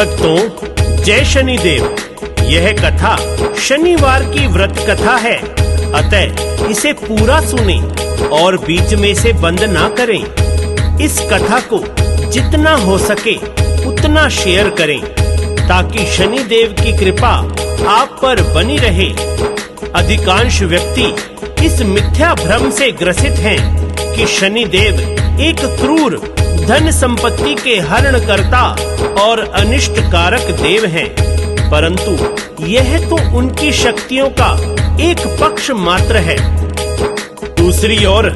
भक्तों, जय शनिदेव। यह कथा शनिवार की व्रत कथा है, अतः इसे पूरा सुने और बीच में से बंद ना करें। इस कथा को जितना हो सके उतना शेयर करें ताकि शनिदेव की कृपा आप पर बनी रहे। अधिकांश व्यक्ति इस मिथ्या भ्रम से ग्रसित हैं कि शनिदेव एक क्रूर धन संपत्ति के हरणकर्ता और अनिष्ट कारक देव हैं, परंतु यह तो उनकी शक्तियों का एक पक्ष मात्र है। दूसरी ओर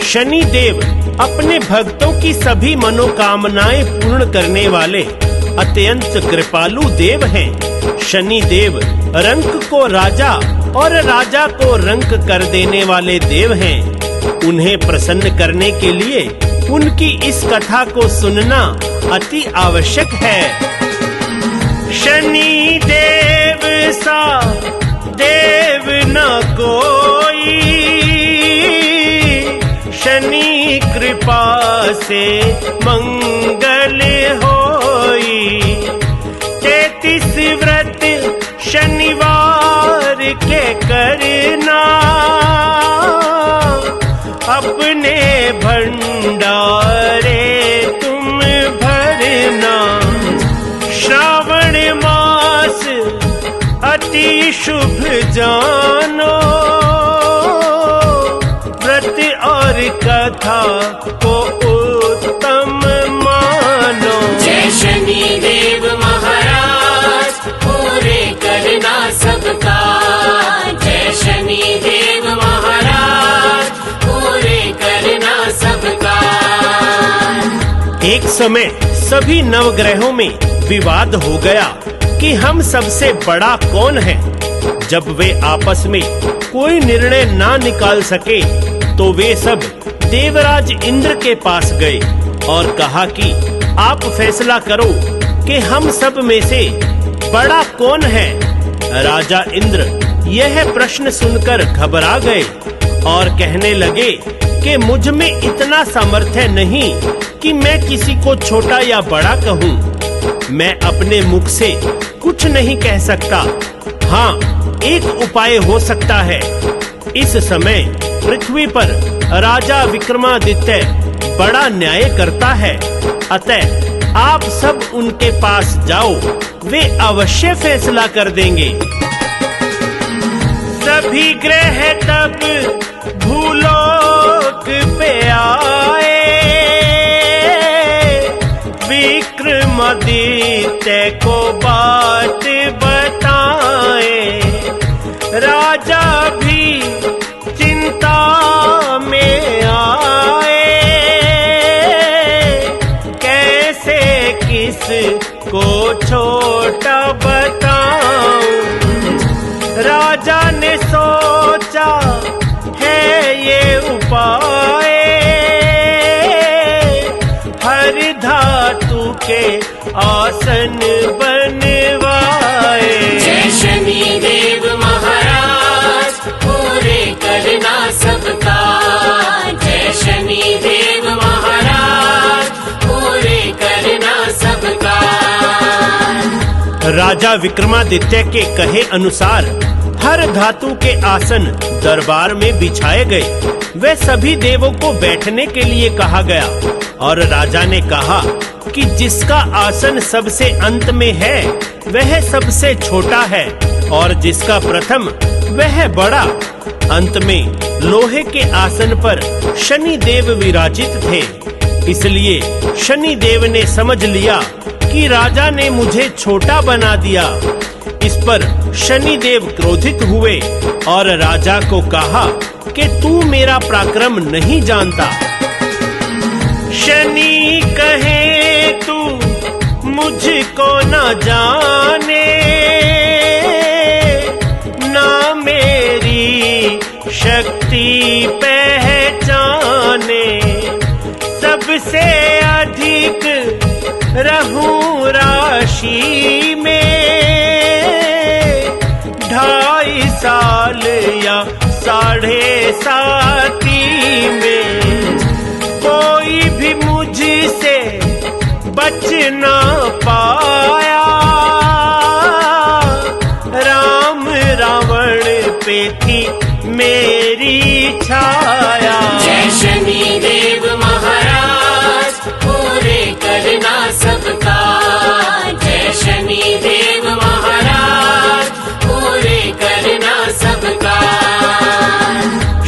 शनिदेव अपने भक्तों की सभी मनोकामनाएं पूर्ण करने वाले अत्यंत कृपालु देव हैं। शनिदेव रंक को राजा और राजा को रंक कर देने वाले देव हैं। उन्हें प्रसन्न करने के लिए उनकी इस कथा को सुनना अति आवश्यक है। शनि देव सा देव न कोई, शनि कृपा से मंगल होई। 33 व्रत शनिवार के करना, अपने भंडारे तुम भरना। श्रावण मास अति शुभ जानो, व्रत और कथा को उत्तम मानो। जय शनि देव महाराज, पूरे करना सबका। जय शनि देव महाराज, पूरे करना सबका। एक समय सभी नवग्रहों में विवाद हो गया कि हम सबसे बड़ा कौन है। जब वे आपस में कोई निर्णय ना निकाल सके तो वे सब देवराज इंद्र के पास गए और कहा कि आप फैसला करो कि हम सब में से बड़ा कौन है। राजा इंद्र यह प्रश्न सुनकर घबरा गए और कहने लगे कि मुझ में इतना सामर्थ्य नहीं कि मैं किसी को छोटा या बड़ा कहूँ। मैं अपने मुख से कुछ नहीं कह सकता। हाँ, एक उपाय हो सकता है। इस समय पृथ्वी पर राजा विक्रमादित्य बड़ा न्याय करता है, अतः आप सब उनके पास जाओ, वे अवश्य फैसला कर देंगे। सभी ग्रह तब भूलोक पे आए, विक्रमादित्य को बात बताए। राजा भी चिंता में आए, कैसे किस को छोटा बताऊं। राजा ने सोचा है ये उपाय, हर धातु के आसन बनवाए। जय शनि देव महाराज, पूरे करना सबका। जय शनि देव महाराज, पूरे करना सबका। राजा विक्रमादित्य के कहे अनुसार हर धातु के आसन दरबार में बिछाए गए। वे सभी देवों को बैठने के लिए कहा गया और राजा ने कहा कि जिसका आसन सबसे अंत में है वह सबसे छोटा है और जिसका प्रथम वह बड़ा। अंत में लोहे के आसन पर शनि देव विराजित थे, इसलिए शनि देव ने समझ लिया कि राजा ने मुझे छोटा बना दिया। इस पर शनि देव क्रोधित हुए और राजा को कहा कि तू मेरा पराक्रम नहीं जानता। शनि कहे तू मुझको न जाने, ना मेरी शक्ति पहचाने। सबसे अधिक रहूं राशि में, 2.5 साल या 7.5 में। कोई भी मुझसे बच ना पाया,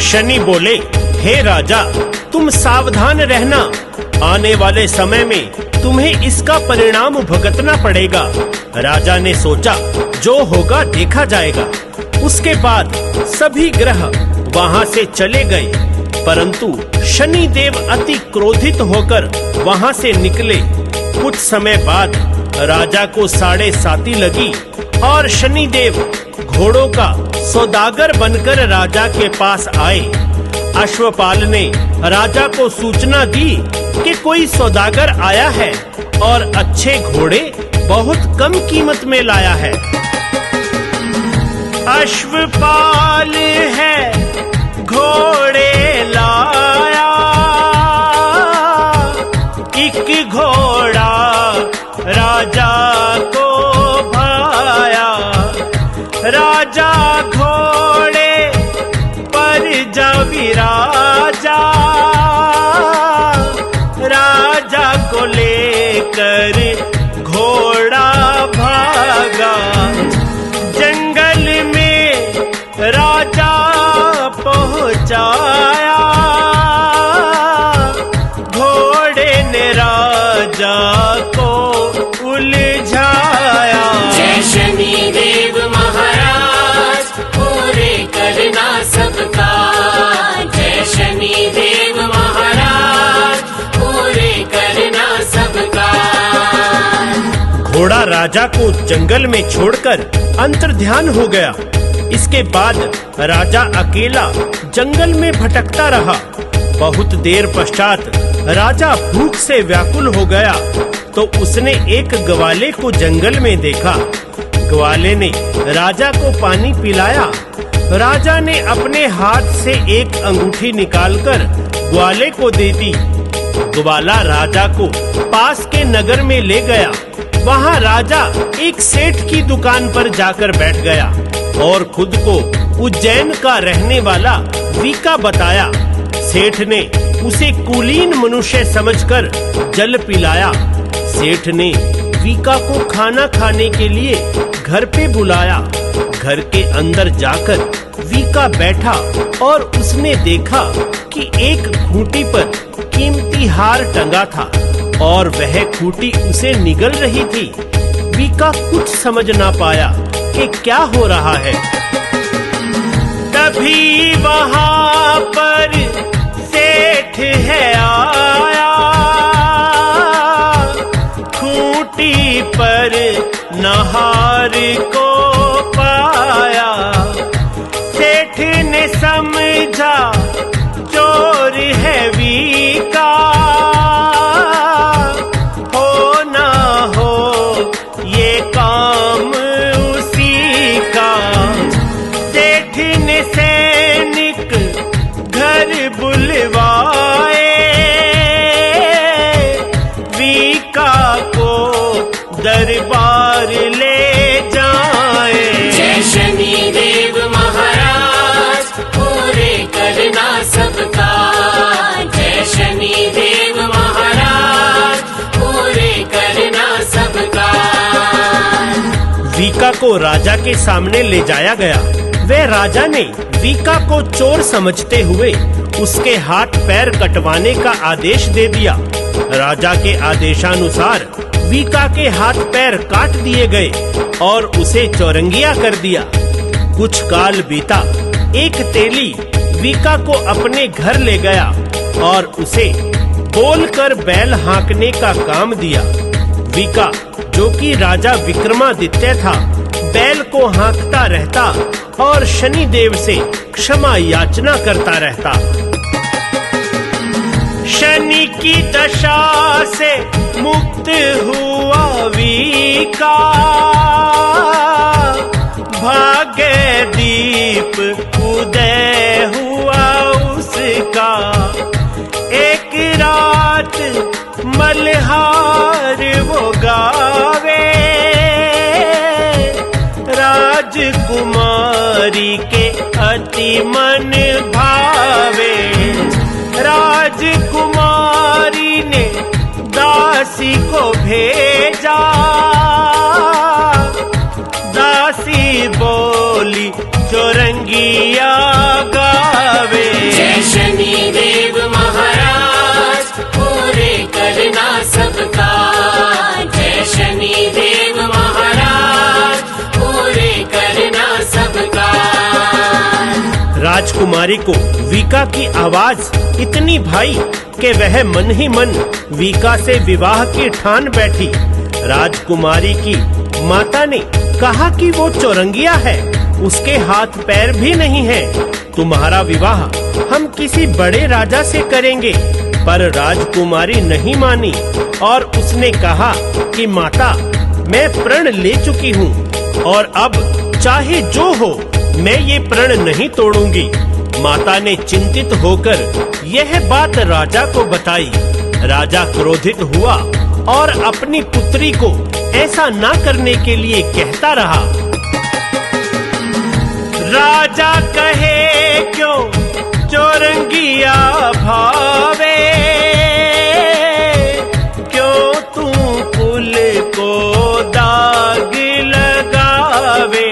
शनि बोले, हे राजा, तुम सावधान रहना, आने वाले समय में तुम्हें इसका परिणाम भुगतना पड़ेगा। राजा ने सोचा, जो होगा देखा जाएगा। उसके बाद सभी ग्रह वहां से चले गए, परंतु शनि देव अति क्रोधित होकर वहां से निकले। कुछ समय बाद राजा को 7:30 लगी और शनि देव घोड़ों का सौदागर बनकर राजा के पास आए। अश्वपाल ने राजा को सूचना दी कि कोई सौदागर आया है और अच्छे घोड़े बहुत कम कीमत में लाया है। अश्वपाल है घोड़े लाया, एक घोड़ा राजा को भाया। राजा घोड़े पर जा विराजा, राजा को लेकर घोड़ा भागा। जंगल में राजा पहुंचाया, घोड़े ने राजा को उलझाया। जय शनि देव महाराज, पूरे करना सबका। जय शनि देव महाराज, पूरे करना सबका। घोड़ा राजा को जंगल में छोड़कर अंतर्ध्यान हो गया। इसके बाद राजा अकेला जंगल में भटकता रहा। बहुत देर पश्चात राजा भूख से व्याकुल हो गया तो उसने एक ग्वाले को जंगल में देखा। ग्वाले ने राजा को पानी पिलाया। राजा ने अपने हाथ से एक अंगूठी निकालकर ग्वाले को दे दी। ग्वाला राजा को पास के नगर में ले गया। वहाँ राजा एक सेठ की दुकान पर जाकर बैठ गया और खुद को उज्जैन का रहने वाला वीका बताया। सेठ ने उसे कुलीन मनुष्य समझकर जल पिलाया। सेठ ने वीका को खाना खाने के लिए घर पे बुलाया। घर के अंदर जाकर वीका बैठा और उसने देखा कि एक खूंटी पर कीमती हार टंगा था और वह खूंटी उसे निगल रही थी। वीका कुछ समझ ना पाया कि क्या हो रहा है। तभी वहां पर सेठ है आया, खूंटी पर नहार को पाया। सेठ ने समझा चोर है वीका, हो ना हो ये काम उसी का। सेठ ने सैनिक घर बुलवाए, वीका को दरबार ले जाए। जय शनि देव महाराज, पूरे करना सबका। जय शनि देव महाराज, पूरे करना सबका। वीका को राजा के सामने ले जाया गया। वे राजा ने वीका को चोर समझते हुए उसके हाथ पैर कटवाने का आदेश दे दिया। राजा के आदेशानुसार वीका के हाथ पैर काट दिए गए और उसे चौरंगिया कर दिया। कुछ काल बीता। एक तेली वीका को अपने घर ले गया और उसे बोलकर बैल हाँकने का काम दिया। वीका, जो कि राजा विक्रमादित्य था, बैल को हाँकता रहता और शनि देव से क्षमा याचना करता रहता। शनि की दशा से मुक्त हुआ वीका, भाग्य दीप उदय हुआ उसका। एक रात मल्हार वो गावे, राजकुमारी के अति मन भावे। राजकुमारी ने दासी को भेजा, दासी बोली चौरंगिया गावे। राजकुमारी को वीका की आवाज इतनी भाई कि वह मन ही मन वीका से विवाह की ठान बैठी। राजकुमारी की माता ने कहा कि वो चौरंगिया है, उसके हाथ पैर भी नहीं है। तुम्हारा विवाह हम किसी बड़े राजा से करेंगे। पर राजकुमारी नहीं मानी और उसने कहा कि माता, मैं प्रण ले चुकी हूँ और अब चाहे जो हो मैं ये प्रण नहीं तोड़ूंगी। माता ने चिंतित होकर यह बात राजा को बताई। राजा क्रोधित हुआ और अपनी पुत्री को ऐसा ना करने के लिए कहता रहा। राजा कहे क्यों चौरंगिया भावे, क्यों तू कुल को दाग लगावे।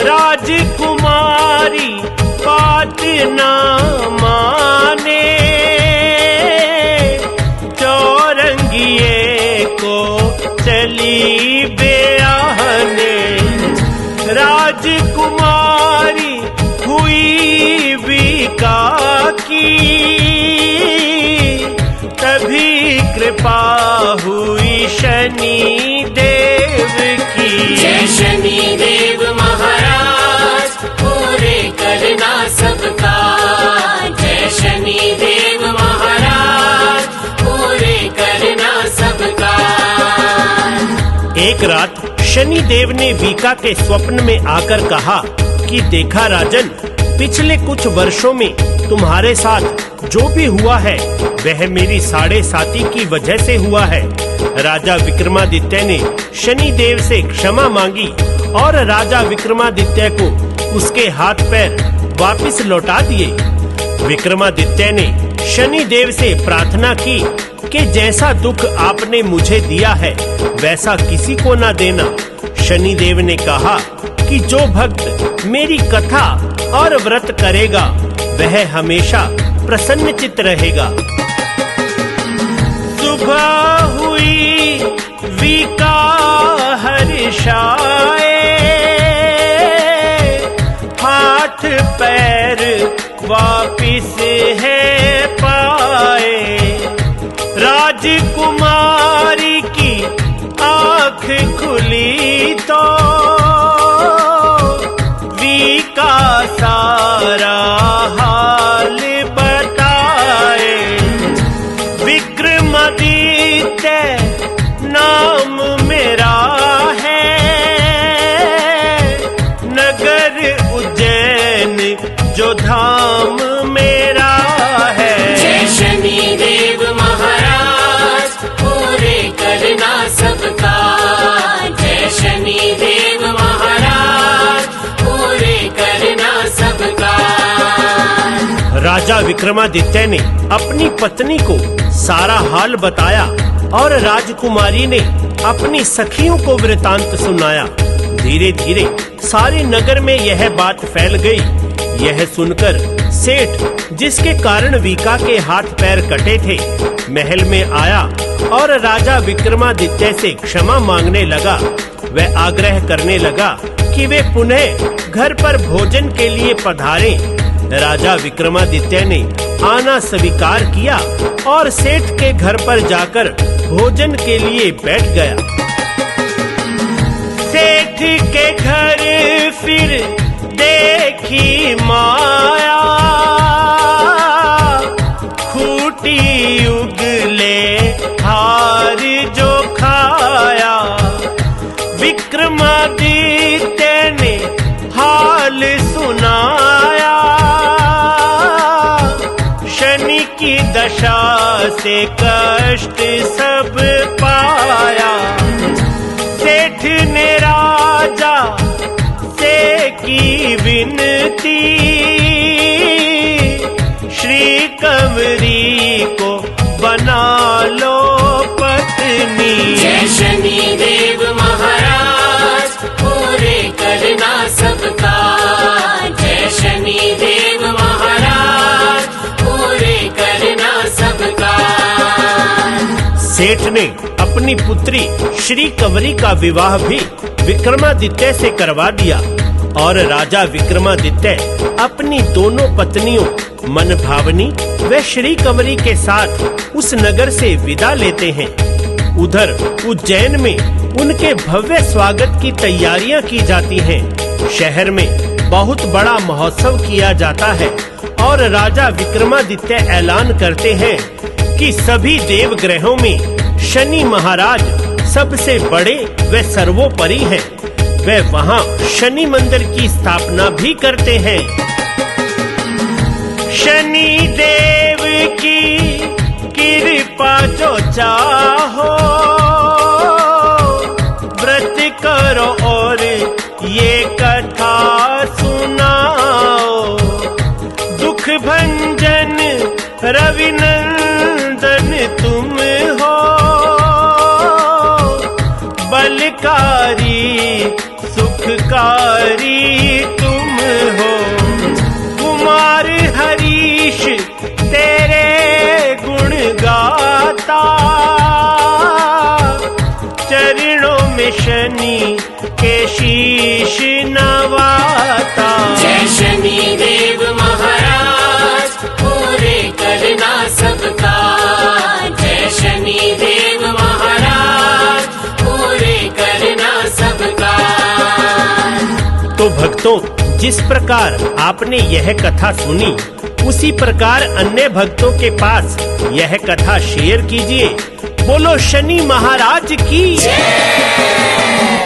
राजकुमारी बात ना माने, चौरंगिए को चली ब्याहने। राजकुमारी हुई वीका की, तभी कृपा हुई शनि देव की। जय शनि देव महाराज, पूरे करना सबका। जय शनि देव महाराज, पूरे करना सबका। एक रात शनि देव ने वीका के स्वप्न में आकर कहा कि देखा राजन, पिछले कुछ वर्षों में तुम्हारे साथ जो भी हुआ है वह मेरी साढ़े साती की वजह से हुआ है। राजा विक्रमादित्य ने शनि देव से क्षमा मांगी और राजा विक्रमादित्य को उसके हाथ पैर वापस लौटा दिए। विक्रमादित्य ने शनि देव से प्रार्थना की कि जैसा दुख आपने मुझे दिया है वैसा किसी को ना देना। शनि देव ने कहा कि जो भक्त मेरी कथा और व्रत करेगा वह hमेशा प्रसन्नचित्त रहेगा। सुबह हुई वीका हर्षाए, हाथ पैर वापिस है पाए। राजकुमारी की आँख खुली तो वीका सारा हाल बताए। विक्रमादित्य नाम मेरा है, नगर उज्जैन जो धाम मेरा है। जय शनि देव महाराज, पूरे करना सबका। जय शनि देव महाराज, पूरे करना सबका। राजा विक्रमादित्य ने अपनी पत्नी को सारा हाल बताया और राजकुमारी ने अपनी सखियों को वृतांत सुनाया। धीरे धीरे सारे नगर में यह बात फैल गई। यह सुनकर सेठ, जिसके कारण वीका के हाथ पैर कटे थे, महल में आया और राजा विक्रमादित्य से क्षमा मांगने लगा। वह आग्रह करने लगा कि वे पुनः घर पर भोजन के लिए पधारें। राजा विक्रमादित्य ने आना स्वीकार किया और सेठ के घर पर जाकर भोजन के लिए बैठ गया। सेठ के घर फिर देखी माया, खूटी उगले हार जो खाया। विक्रमादित्य ने हाल सुनाया, शनि की दशा से कष्ट सब पाया। सेठ ने राजा से की विनती, श्री कंवरी को बना लो पत्नी। जय शनि देव महाराज, पूरे करना सबका। जय शनि देव महाराज, पूरे करना सबका। सेठ ने अपनी पुत्री श्री कंवरी का विवाह भी विक्रमादित्य से करवा दिया और राजा विक्रमादित्य अपनी दोनों पत्नियों मनभावनी व श्री कंवरी के साथ उस नगर से विदा लेते हैं। उधर उज्जैन में उनके भव्य स्वागत की तैयारियां की जाती हैं। शहर में बहुत बड़ा महोत्सव किया जाता है और राजा विक्रमादित्य ऐलान करते हैं कि सभी देवग्रहों में शनि महाराज सबसे बड़े व सर्वोपरि हैं। वे वहां शनि मंदिर की स्थापना भी करते हैं। शनि देव की कृपा जो चाहो व्रत करो और ये कथा सुनाओ। दुख भंजन रविनंदन तुम हो, बलकारी सुखकारी तुम हो। कुमार हरीश तेरे गुण गाता, चरणों में शनि के शीश नवाता। जय शनि देव महाराज पूरे करना सबका। जय शनि देव महाराज पूरे करना सबका। तो भक्तों, जिस प्रकार आपने यह कथा सुनी, उसी प्रकार अन्य भक्तों के पास यह कथा शेयर कीजिए। बोलो शनि महाराज की जय।